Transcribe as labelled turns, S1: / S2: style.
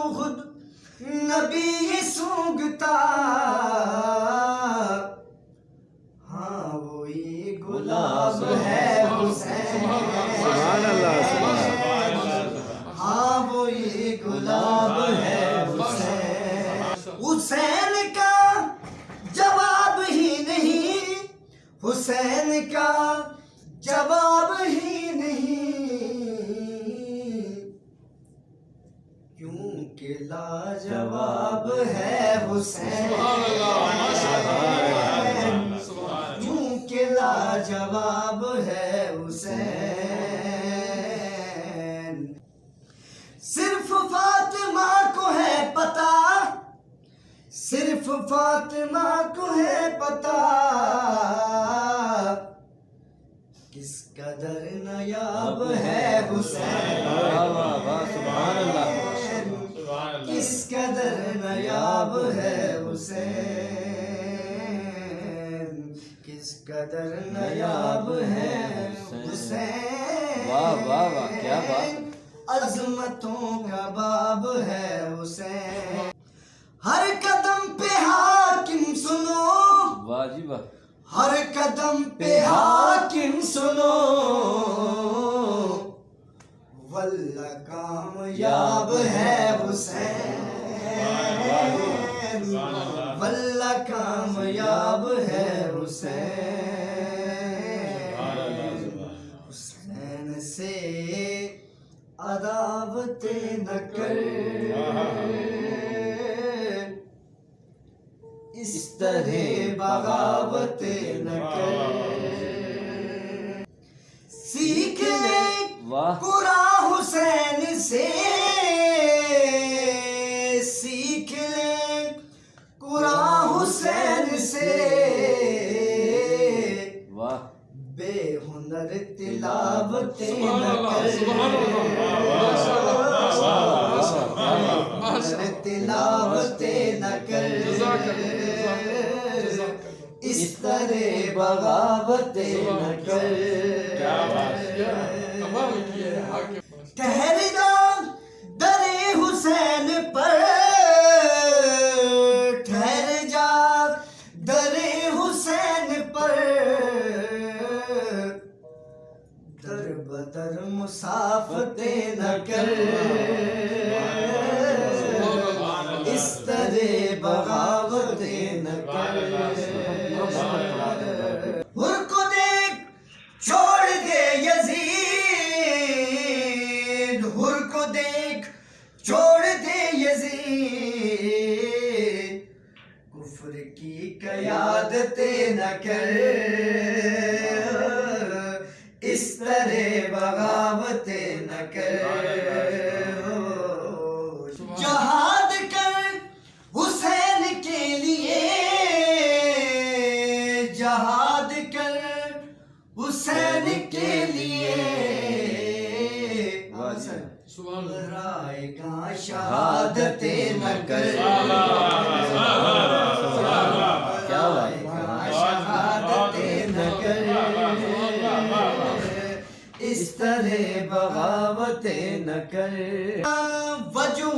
S1: تو خود نبی سونگتا، ہاں وہی گلاب ہے حسین،
S2: سبحان اللہ سبحان اللہ.
S1: ہاں وہی گلاب ہے حسین. حسین کا جواب ہی نہیں، حسین کا جواب ہی نہیں، کیونکہ لاجواب ہے حسین، کیونکہ لاجواب ہے حسین. صرف فاطمہ کو ہے پتہ، صرف فاطمہ کو ہے پتہ، کس قدر نایاب ہے حسین،
S2: سبحان اللہ.
S1: کس قدر نایاب ہے حسین، کس قدر نایاب ہے حسین.
S2: واہ واہ واہ کیا بات.
S1: عظمتوں کا باب ہے حسین. ہر قدم پہ حاکم سنو،
S2: واہ جی واہ.
S1: ہر قدم پہ حاکم سنو، واللہ کامیاب ہے حسین، واللہ کامیاب ہے حسین. حسین سے عداوت نہ کر، اس طرح بغاوت نہ کر. سیکھ لے
S2: واہ
S1: قرآن حسین سے، سیکھ لے قرآن حسین سے،
S2: واہ.
S1: بے ہنر تلاوت نہ کر، ہنر تلاوت نہ کر، اس طرح بغاوت نہ کر. ٹھہر جا در حسین پر، ٹھہر جا در حسین پر، در بدر مسافت نہ کر، اس طرح بغاوت نہ کر. حر کو دیکھ چھوڑ دے یزید، حر کو دیکھ چھوڑ دے یزید، کفر کی قیادت نہ کر، اس طرح بغاوت نہ کر. جہاد کر حسین کے لیے، جہاد کر حسین کے لیے، رائے گاہ شہادت نہ کر،
S2: کیا بات.
S1: رائے گاہ شہادت نہ کر، اس طرح بغاوت نہ کر. وجود